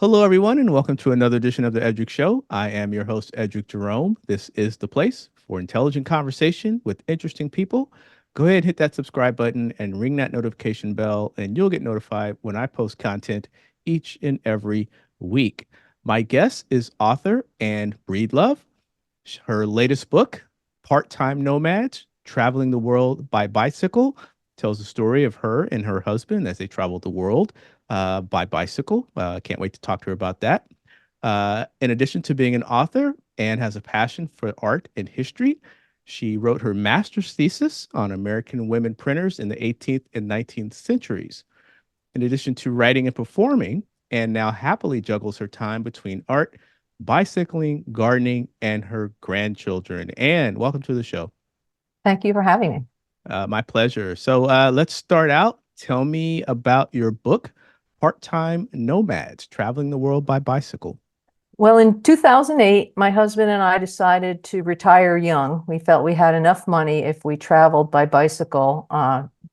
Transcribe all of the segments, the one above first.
Hello, everyone, and welcome to another edition of the Edric Show. I am your host, Edric Jerome. This is the place for intelligent conversation with interesting people. Go ahead and hit that subscribe button and ring that notification bell, and you'll get notified when I post content each and every week. My guest is author and Breedlove. Her latest book, Part-Time Nomads, Traveling the World by Bicycle, tells the story of her and her husband as they traveled the world by bicycle. Can't wait to talk to her about that. In addition to being an author, Anne has a passion for art and history. She wrote her master's thesis on American women printers in the 18th and 19th centuries. In addition to writing and performing, Anne now happily juggles her time between art, bicycling, gardening, and her grandchildren. Anne, welcome to the show. Thank you for having me. My pleasure. So let's start out. Tell me about your book, Part-Time Nomads, Traveling the World by Bicycle. Well, in 2008, my husband and I decided to retire young. We felt we had enough money if we traveled by bicycle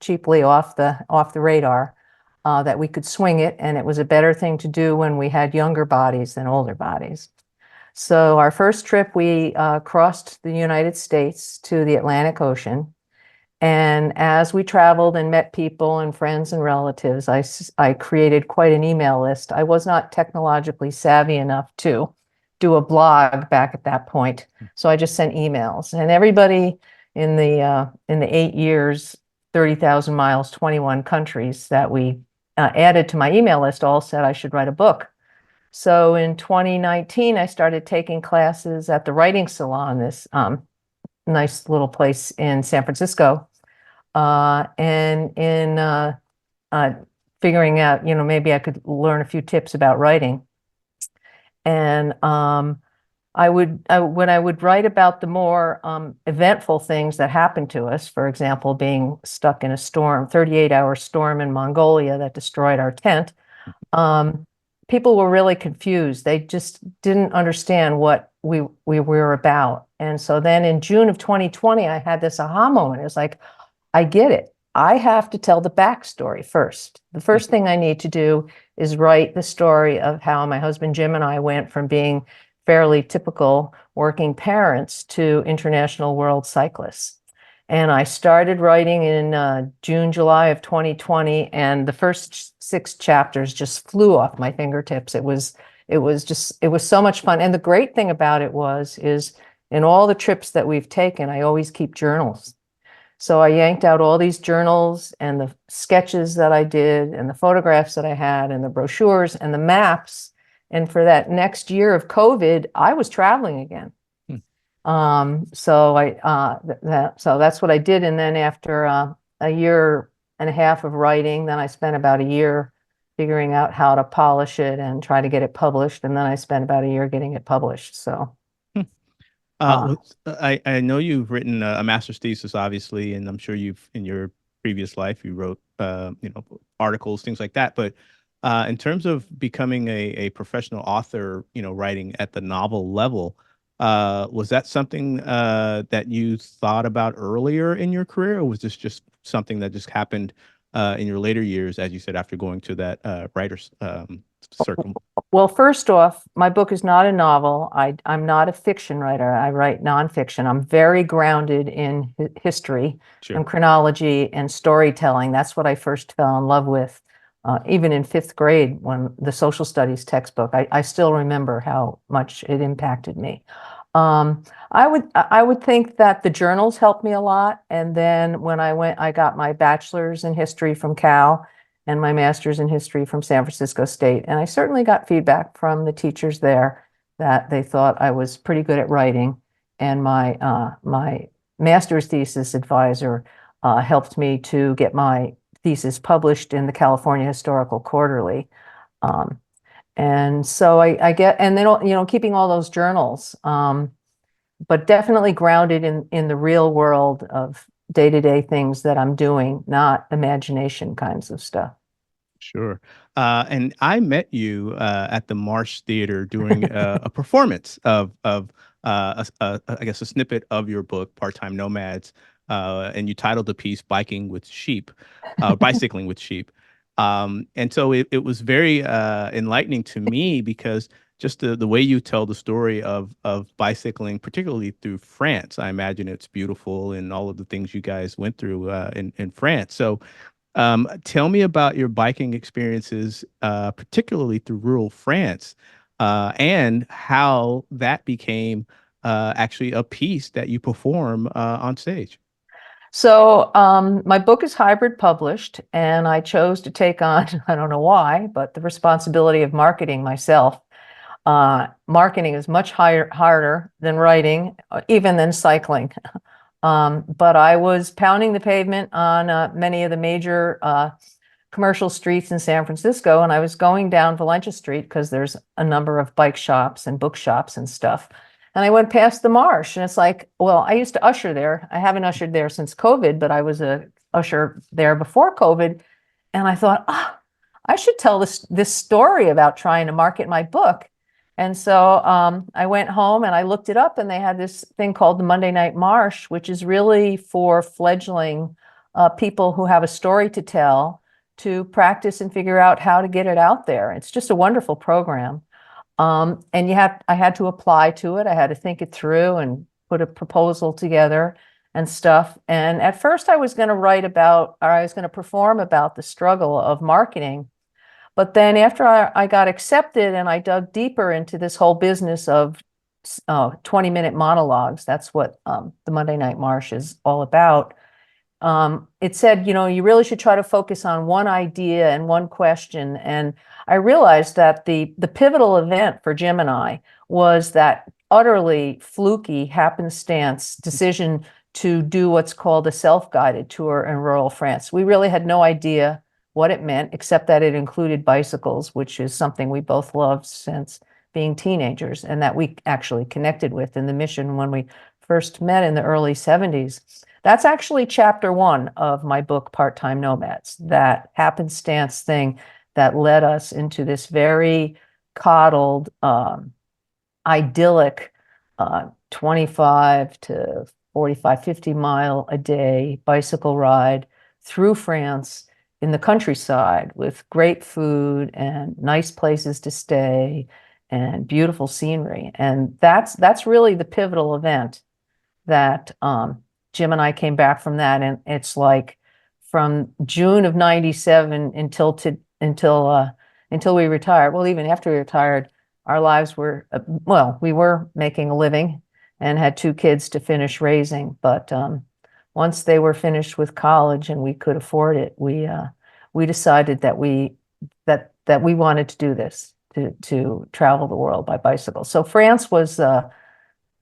cheaply off the radar, that we could swing it, and it was a better thing to do when we had younger bodies than older bodies. So our first trip, we crossed the United States to the Atlantic Ocean. And as we traveled and met people and friends and relatives, I created quite an email list. I was not technologically savvy enough to do a blog back at that point, so I just sent emails. And everybody in the 8 years, 30,000 miles, 21 countries that we added to my email list all said I should write a book. So in 2019, I started taking classes at the Writing Salon, this nice little place in San Francisco. And in figuring out, maybe I could learn a few tips about writing. And when I would write about the more eventful things that happened to us, for example, being stuck in a storm, 38-hour storm in Mongolia that destroyed our tent, people were really confused. They just didn't understand what we were about. And so then in June of 2020, I had this aha moment. It was like, I get it. I have to tell the backstory first. The first thing I need to do is write the story of how my husband Jim and I went from being fairly typical working parents to international world cyclists. And I started writing in June, July of 2020, and the first 6 chapters just flew off my fingertips. It was so much fun. And the great thing about it is in all the trips that we've taken, I always keep journals. So I yanked out all these journals and the sketches that I did and the photographs that I had and the brochures and the maps. And for that next year of COVID, I was traveling again. So that's what I did. And then after a year and a half of writing, then I spent about a year figuring out how to polish it and try to get it published. And then I spent about a year getting it published. So. I know you've written a master's thesis, obviously, and I'm sure in your previous life, you wrote, articles, things like that. But in terms of becoming a professional author, writing at the novel level, was that something that you thought about earlier in your career, or was this just something that just happened in your later years, as you said, after going to that writer's circle? Well, first off, my book is not a novel. I'm not a fiction writer. I write nonfiction. I'm very grounded in history and chronology and storytelling. That's what I first fell in love with, even in 5th grade when the social studies textbook. I still remember how much it impacted me. I would think that the journals helped me a lot. And then when I got my bachelor's in history from Cal and my master's in history from San Francisco State. And I certainly got feedback from the teachers there that they thought I was pretty good at writing. And my master's thesis advisor helped me to get my thesis published in the California Historical Quarterly. And so I get, and then, keeping all those journals, but definitely grounded in the real world of day-to-day things that I'm doing, not imagination kinds of stuff. Sure. And I met you at the Marsh Theater doing a performance of I guess a snippet of your book, Part-Time Nomads, and you titled the piece "Biking with Sheep," bicycling with sheep. And so it was very enlightening to me because just the way you tell the story of bicycling, particularly through France, I imagine it's beautiful and all of the things you guys went through in France. So tell me about your biking experiences, particularly through rural France, and how that became actually a piece that you perform on stage. So my book is hybrid published, and I chose to take on, I don't know why, but the responsibility of marketing myself. Marketing is much harder than writing, even than cycling. But I was pounding the pavement on many of the major commercial streets in San Francisco, and I was going down Valencia Street because there's a number of bike shops and bookshops and stuff. And I went past the Marsh, and it's like, well, I used to usher there. I haven't ushered there since COVID, but I was a usher there before COVID. And I thought, ah, I should tell this story about trying to market my book. And so I went home and I looked it up, and they had this thing called the Monday Night Marsh, which is really for fledgling people who have a story to tell to practice and figure out how to get it out there. It's just a wonderful program. And I had to apply to it. I had to think it through and put a proposal together and stuff. And at first I was going to I was going to perform about the struggle of marketing. But then after I got accepted and I dug deeper into this whole business of 20-minute monologues, that's what the Monday Night Marsh is all about. It said, you really should try to focus on one idea and one question. And I realized that the pivotal event for Jim and I was that utterly fluky happenstance decision to do what's called a self-guided tour in rural France. We really had no idea what it meant, except that it included bicycles, which is something we both loved since being teenagers, and that we actually connected with in the mission when we first met in the early 70s. That's actually chapter 1 of my book, Part-Time Nomads, that happenstance thing that led us into this very coddled, idyllic 25 to 45, 50 mile a day bicycle ride through France in the countryside with great food and nice places to stay and beautiful scenery. And that's really the pivotal event that Jim and I came back from that. And it's like from June of 97 until we retired. Well, even after we retired, our lives were, well, we were making a living and had 2 kids to finish raising. But once they were finished with college and we could afford it, we decided that we wanted to do this, to travel the world by bicycle. So France was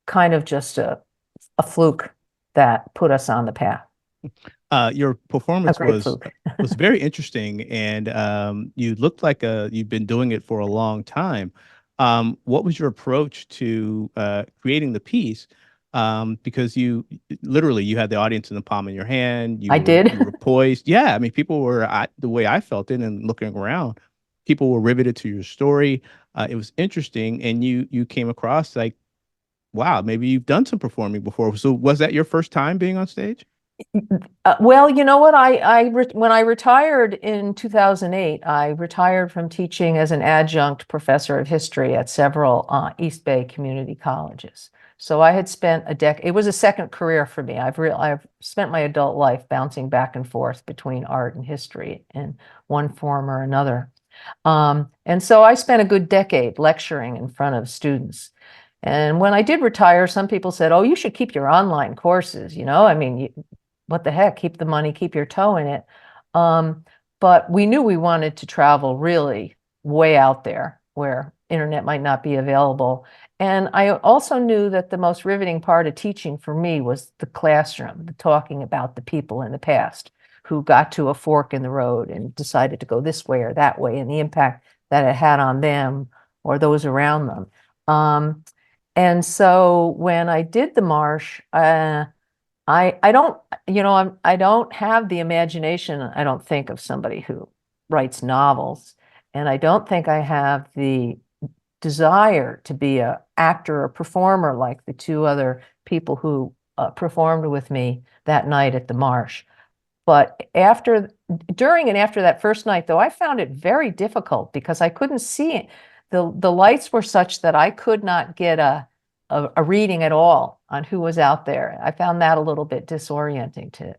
kind of just a fluke that put us on the path. Your performance fluke. was very interesting, and you looked like you've been doing it for a long time. What was your approach to creating the piece? Because you had the audience in the palm of your hand. I did. You were poised. Yeah, I mean, people were the way I felt it, and looking around, people were riveted to your story. It was interesting, and you came across like, wow, maybe you've done some performing before. So was that your first time being on stage? Well, you know what? When I retired in 2008, I retired from teaching as an adjunct professor of history at several East Bay community colleges. So I had spent a decade. It was a second career for me. I've spent my adult life bouncing back and forth between art and history in one form or another. And so I spent a good decade lecturing in front of students. And when I did retire, some people said, "Oh, you should keep your online courses. I mean, what the heck, keep the money, keep your toe in it." But we knew we wanted to travel really way out there where internet might not be available. And I also knew that the most riveting part of teaching for me was the classroom, the talking about the people in the past who got to a fork in the road and decided to go this way or that way, and the impact that it had on them or those around them. And so when I did the Marsh, I don't, I don't have the imagination, I don't think, of somebody who writes novels. And I don't think I have the desire to be an actor or performer like the 2 other people who performed with me that night at the Marsh. But after during and after that first night, though, I found it very difficult because I couldn't see it. The lights were such that I could not get a reading at all on who was out there. I found that a little bit disorienting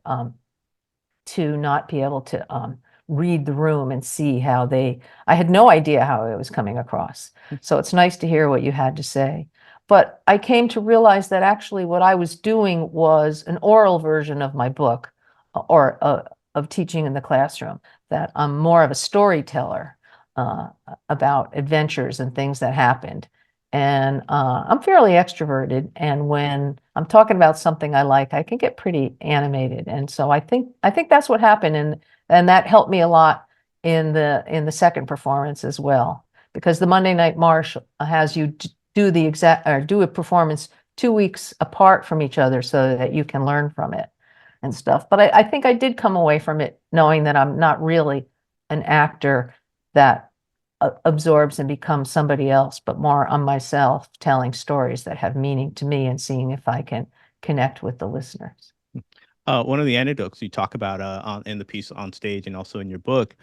to not be able to read the room and see how I had no idea how it was coming across. So it's nice to hear what you had to say. But I came to realize that actually what I was doing was an oral version of my book or of teaching in the classroom, that I'm more of a storyteller about adventures and things that happened. And I'm fairly extroverted, and when I'm talking about something I like, I can get pretty animated. And so I think that's what happened, and that helped me a lot in the second performance as well, because the Monday Night March has you do a performance 2 weeks apart from each other so that you can learn from it and stuff. But I think I did come away from it knowing that I'm not really an actor that absorbs and becomes somebody else, but more on myself, telling stories that have meaning to me and seeing if I can connect with the listeners. One of the anecdotes you talk about in the piece on stage and also in your book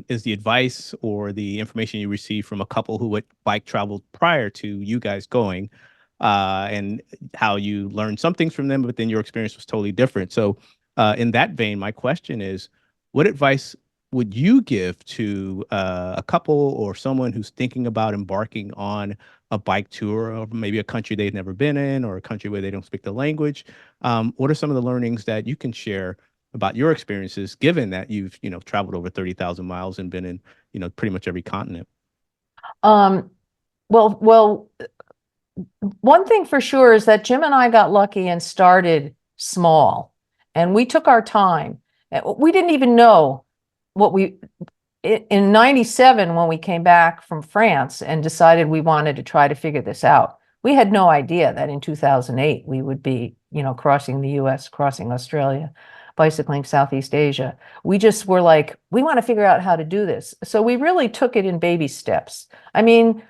is the advice or the information you received from a couple who had bike traveled prior to you guys going, and how you learned some things from them, but then your experience was totally different. So in that vein, my question is, what advice would you give to a couple or someone who's thinking about embarking on a bike tour, or maybe a country they've never been in, or a country where they don't speak the language? What are some of the learnings that you can share about your experiences, given that you've, traveled over 30,000 miles and been in, pretty much every continent? Well, one thing for sure is that Jim and I got lucky and started small, and we took our time. We didn't even know what in 97, when we came back from France and decided we wanted to try to figure this out, we had no idea that in 2008 we would be, crossing the US, crossing Australia, bicycling Southeast Asia. We just were like, we want to figure out how to do this. So we really took it in baby steps. I mean,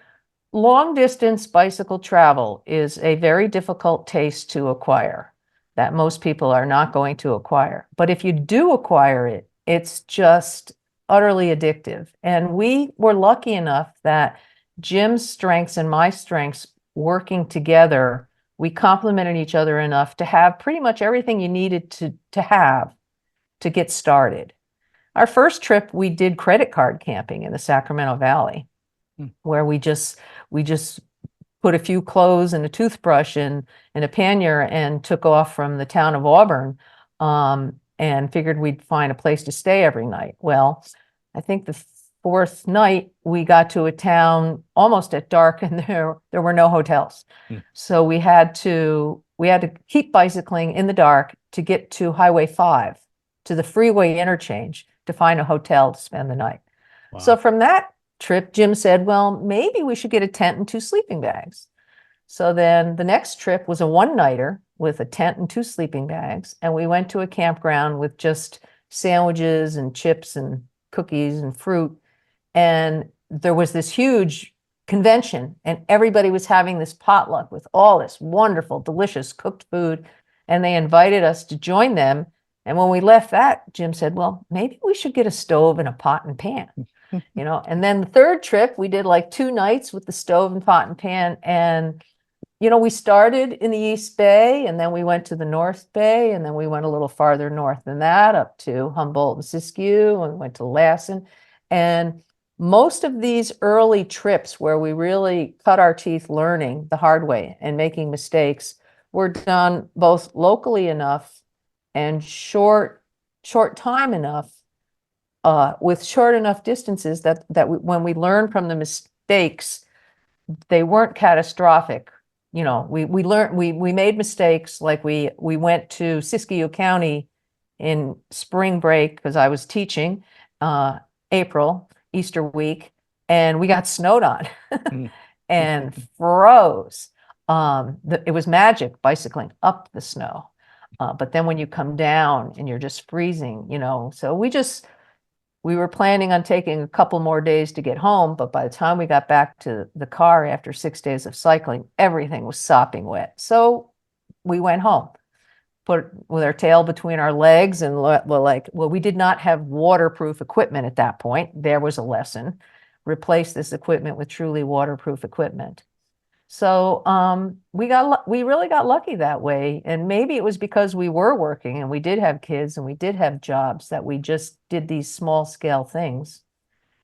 long distance bicycle travel is a very difficult taste to acquire that most people are not going to acquire. But if you do acquire it, it's just utterly addictive. And we were lucky enough that Jim's strengths and my strengths working together, we complemented each other enough to have pretty much everything you needed to have to get started. Our first trip, we did credit card camping in the Sacramento Valley, where we just put a few clothes and a toothbrush in a pannier and took off from the town of Auburn, and figured we'd find a place to stay every night. Well, I think the fourth night we got to a town almost at dark, and there were no hotels. So we had to keep bicycling in the dark to get to Highway 5, to the freeway interchange, to find a hotel to spend the night. Wow. So from that trip, Jim said, well, maybe we should get a tent and 2 sleeping bags. So then the next trip was a one-nighter with a tent and 2 sleeping bags. And we went to a campground with just sandwiches and chips and cookies and fruit. And there was this huge convention, and everybody was having this potluck with all this wonderful, delicious cooked food. And they invited us to join them. And when we left that, Jim said, well, maybe we should get a stove and a pot and pan. And then the third trip, we did like 2 nights with the stove and pot and pan. And, we started in the East Bay, and then we went to the North Bay, and then we went a little farther north than that, up to Humboldt and Siskiyou, and we went to Lassen. And most of these early trips where we really cut our teeth learning the hard way and making mistakes were done both locally enough and short time enough, with short enough distances that when we learned from the mistakes, they weren't catastrophic. We learned, we made mistakes. Like we went to Siskiyou County in spring break because I was teaching, April, Easter week, and we got snowed on and froze. It was magic bicycling up the snow. But then when you come down and you're just freezing, so we were planning on taking a couple more days to get home, but by the time we got back to the car after 6 days of cycling, everything was sopping wet. So we went home. put with our tail between our legs and well, we did not have waterproof equipment at that point. There was a lesson. Replace this equipment with truly waterproof equipment. So we really got lucky that way. And maybe it was because we were working and we did have kids and we did have jobs that we just did these small scale things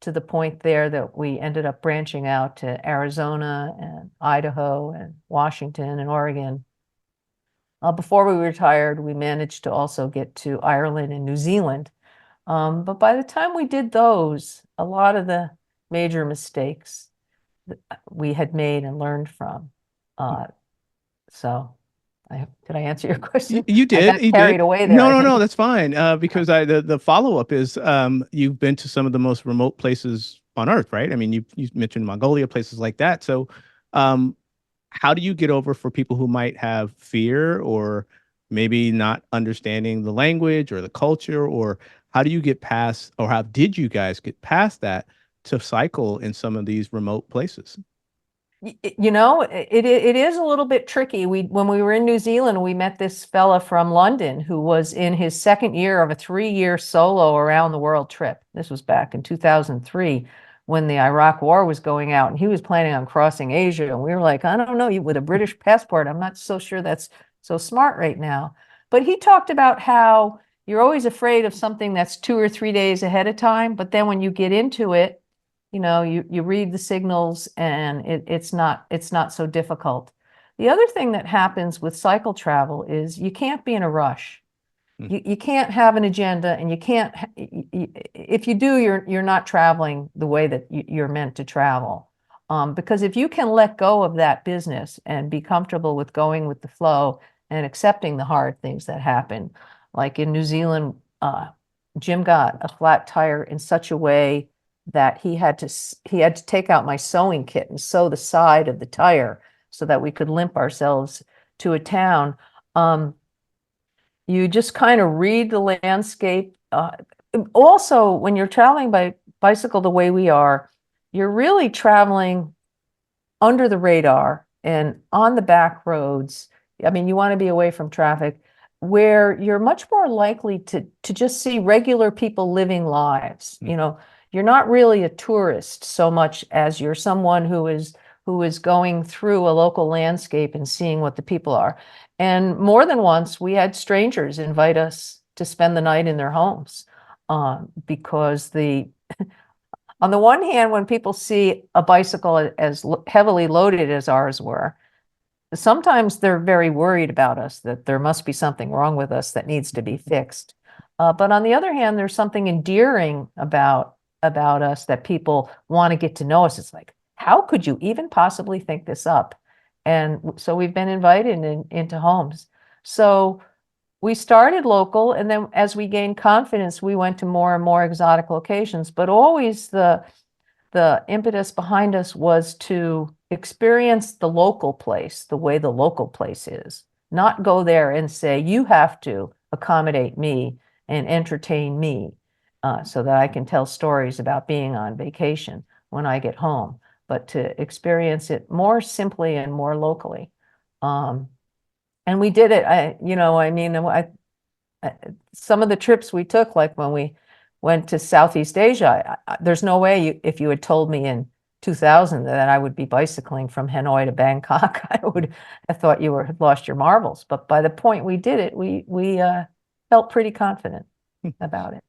to the point there that we ended up branching out to Arizona and Idaho and Washington and Oregon. Before we retired, we managed to also get to Ireland and New Zealand. But by the time we did those, a lot of the major mistakes we had made and learned from. So did I answer your question? You I did. got You carried did. away there, No, I no, no, think. that's fine. Because the follow-up is you've been to some of the most remote places on Earth, right? I mean, you mentioned Mongolia, places like that. So, um, how do you get over for people who might have fear or maybe not understanding the language or the culture, or how do you get past, or how did you guys get past that to cycle in some of these remote places? You know, it is a little bit tricky. When we were in New Zealand, we met this fella from London who was in his second year of a 3-year solo around the world trip. This was back in 2003 when the Iraq War was going out, and he was planning on crossing Asia. And we were like, I don't know, with a British passport, I'm not so sure that's so smart right now. But he talked about how you're always afraid of something that's 2 or 3 days ahead of time, but then when you get into it, you read the signals and it's not so difficult. The other thing that happens with cycle travel is you can't be in a rush. Mm. You can't have an agenda, and you can't, if you do, you're not traveling the way that you're meant to travel. Because if you can let go of that business and be comfortable with going with the flow and accepting the hard things that happen, like in New Zealand, Jim got a flat tire in such a way that he had to take out my sewing kit and sew the side of the tire so that we could limp ourselves to a town. You just kind of read the landscape. Also, when you're traveling by bicycle the way we are, you're really traveling under the radar and on the back roads. I mean, you want to be away from traffic where you're much more likely to just see regular people living lives. Mm. You're not really a tourist so much as you're someone who is going through a local landscape and seeing what the people are. And more than once, we had strangers invite us to spend the night in their homes because on the one hand, when people see a bicycle as heavily loaded as ours were, sometimes they're very worried about us, that there must be something wrong with us that needs to be fixed. But on the other hand, there's something endearing about us that people want to get to know us. It's like, how could you even possibly think this up? And so we've been invited into homes. So we started local, and then as we gained confidence, we went to more and more exotic locations. But always the impetus behind us was to experience the local place the way the local place is, not go there and say, you have to accommodate me and entertain me so that I can tell stories about being on vacation when I get home, but to experience it more simply and more locally. And we did it. Some of the trips we took, like when we went to Southeast Asia, there's no way if you had told me in 2000 that I would be bicycling from Hanoi to Bangkok, I would have thought you had lost your marbles. But by the point we did it, we felt pretty confident about it.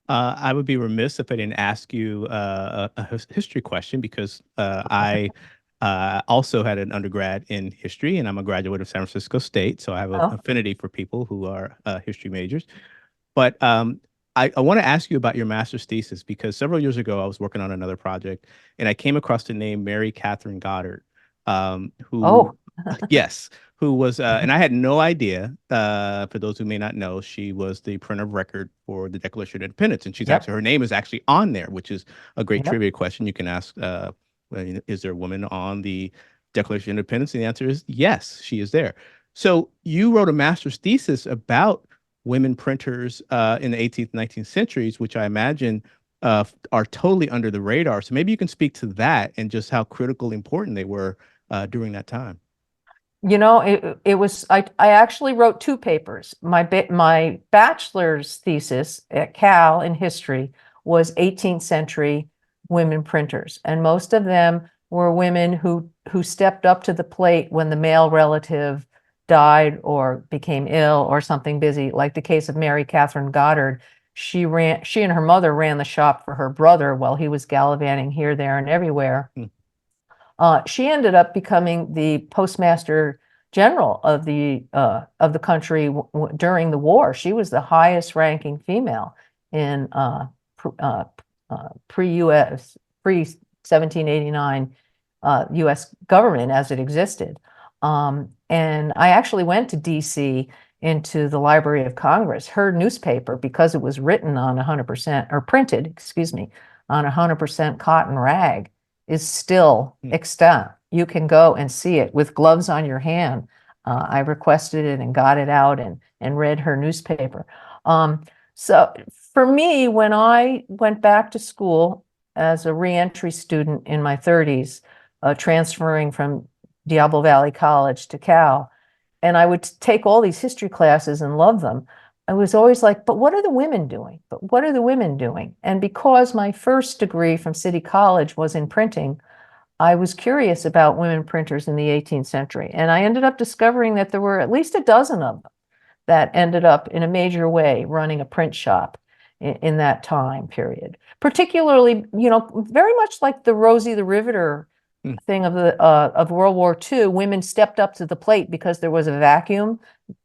I would be remiss if I didn't ask you a history question because I also had an undergrad in history, and I'm a graduate of San Francisco State, so I have an Oh, affinity for people who are history majors. But I want to ask you about your master's thesis because several years ago I was working on another project, and I came across the name Mary Catherine Goddard, who, oh, yes, who was, and I had no idea. For those who may not know, she was the printer of record for the Declaration of Independence, and she's actually yep, her name is actually on there, which is a great yep. trivia question. You can ask, is there a woman on the Declaration of Independence? And the answer is yes, she is there. So you wrote a master's thesis about women printers in the 18th, 19th centuries, which I imagine are totally under the radar. So maybe you can speak to that and just how critical important they were during that time. You know, it was, I actually wrote two papers. My bachelor's thesis at Cal in history was 18th century women printers. And most of them were women who stepped up to the plate when the male relative died or became ill or something busy, like the case of Mary Catherine Goddard. She and her mother ran the shop for her brother while he was gallivanting here, there, and everywhere. Hmm. She ended up becoming the postmaster general of the country during the war. She was the highest ranking female in pre-US, pre-1789 US government as it existed. And I actually went to DC into the Library of Congress. Her newspaper, because it was written on 100% or printed, excuse me, on 100% cotton rag, is still extant. You can go and see it with gloves on your hand. I requested it and got it out and read her newspaper. So for me, when I went back to school as a reentry student in my 30s, transferring from Diablo Valley College to Cal, and I would take all these history classes and love them, I was always like, but what are the women doing? But what are the women doing? And because my first degree from City College was in printing, I was curious about women printers in the 18th century. And I ended up discovering that there were at least a dozen of them that ended up in a major way running a print shop in that time period. Particularly, you know, very much like the Rosie the Riveter thing of World War II, women stepped up to the plate because there was a vacuum.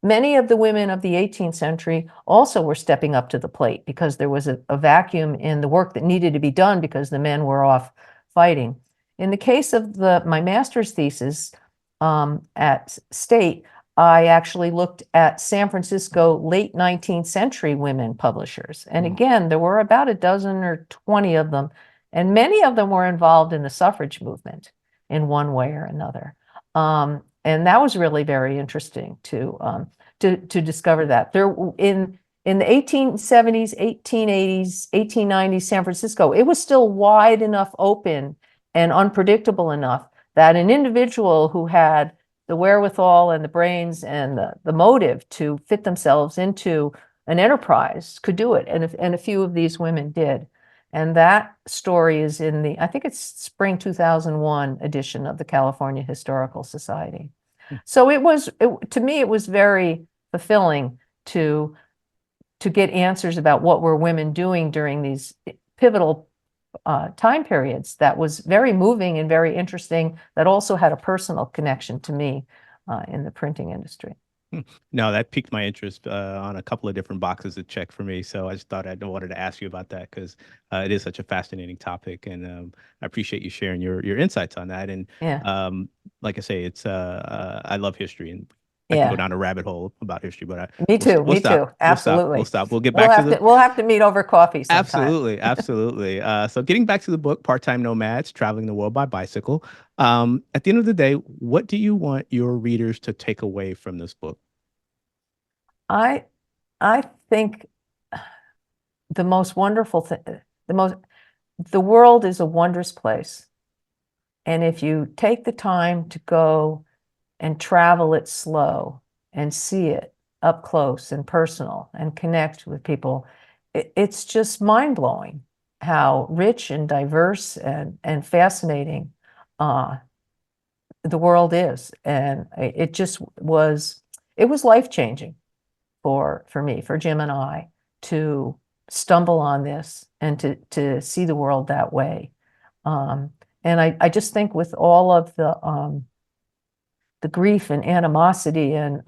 Many of the women of the 18th century also were stepping up to the plate because there was a vacuum in the work that needed to be done because the men were off fighting. In the case of my master's thesis at State, I actually looked at San Francisco late 19th century women publishers. And again, there were about a dozen or 20 of them, and many of them were involved in the suffrage movement in one way or another. And that was really very interesting to discover that. There in the 1870s, 1880s, 1890s San Francisco, it was still wide enough open and unpredictable enough that an individual who had the wherewithal and the brains and the motive to fit themselves into an enterprise could do it. And a few of these women did. And that story is in I think it's spring 2001 edition of the California Historical Society. So to me, it was very fulfilling to get answers about what were women doing during these pivotal time periods. That was very moving and very interesting, that also had a personal connection to me in the printing industry. No, that piqued my interest on a couple of different boxes to check for me. So I just thought I wanted to ask you about that because it is such a fascinating topic, and I appreciate you sharing your insights on that. And Yeah. like I say, it's I love history, and I can go down a rabbit hole about history, but Me we'll, too. we'll Me stop. too. Absolutely. We'll stop. We'll get back to the. We'll have to meet over coffee sometime. Absolutely, absolutely. So getting back to the book, Part-Time Nomads, Traveling the World by Bicycle. At the end of the day, what do you want your readers to take away from this book? I think the most wonderful thing, the world is a wondrous place. And if you take the time to go and travel it slow and see it up close and personal and connect with people, it's just mind-blowing how rich and diverse and fascinating the world is. And it was life-changing for me, for Jim and I, to stumble on this and to see the world that way. And I just think with all of the grief and animosity and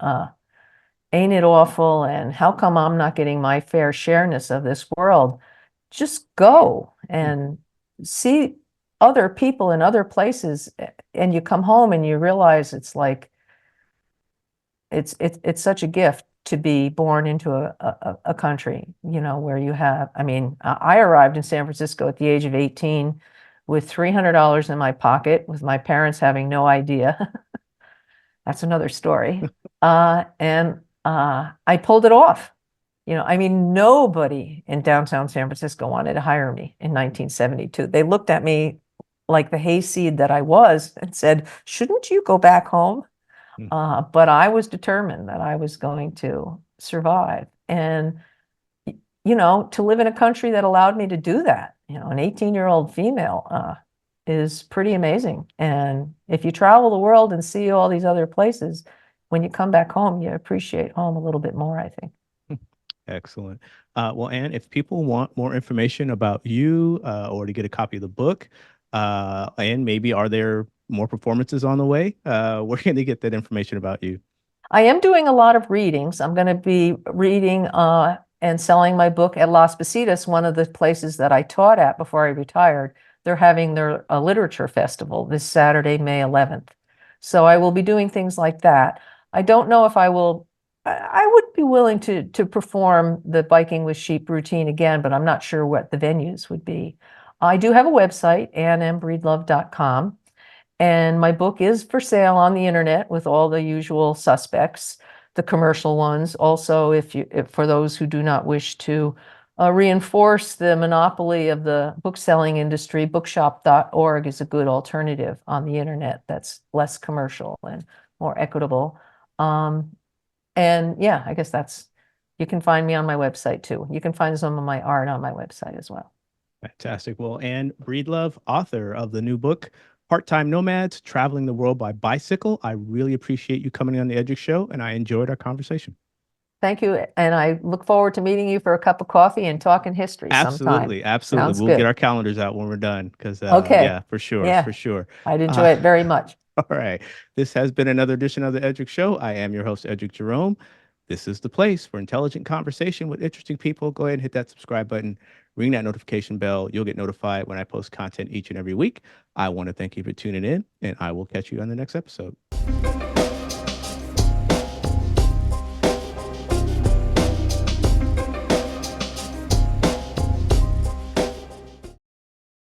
ain't it awful and how come I'm not getting my fair shareness of this world, just go and see other people in other places, and you come home and you realize it's like it's such a gift to be born into a country, you know, where you have, I mean, I arrived in San Francisco at the age of 18 with $300 in my pocket, with my parents having no idea. That's another story. And I pulled it off. You know, I mean, nobody in downtown San Francisco wanted to hire me in 1972. They looked at me like the hayseed that I was and said, shouldn't you go back home? Mm. But I was determined that I was going to survive. And, to live in a country that allowed me to do that, an 18-year-old female, is pretty amazing. And if you travel the world and see all these other places, when you come back home, you appreciate home a little bit more, I think. Excellent. Well, Anne, if people want more information about you or to get a copy of the book, and maybe are there more performances on the way? Where can they get that information about you? I am doing a lot of readings. I'm going to be reading and selling my book at Las Positas, one of the places that I taught at before I retired. They're having their literature festival this Saturday, May 11th. So I will be doing things like that. I don't know if I will. I would be willing to perform the biking with sheep routine again, but I'm not sure what the venues would be. I do have a website, annmbreedlove.com. And my book is for sale on the internet with all the usual suspects, the commercial ones. Also, if for those who do not wish to reinforce the monopoly of the book selling industry, bookshop.org is a good alternative on the internet that's less commercial and more equitable. And yeah, I guess you can find me on my website too. You can find some of my art on my website as well. Fantastic. Well, Anne Breedlove, author of the new book, Part-Time Nomads, Traveling the World by Bicycle. I really appreciate you coming on the Edge Show, and I enjoyed our conversation. Thank you. And I look forward to meeting you for a cup of coffee and talking history sometime. Absolutely. Absolutely. Sounds We'll get good. our calendars out when we're done because, Okay. yeah, for sure. For Yeah, sure. I'd Uh, enjoy it very much. all right. This has been another edition of the Edric Show. I am your host, Edric Jerome. This is the place for intelligent conversation with interesting people. Go ahead and hit that subscribe button, ring that notification bell. You'll get notified when I post content each and every week. I want to thank you for tuning in, and I will catch you on the next episode.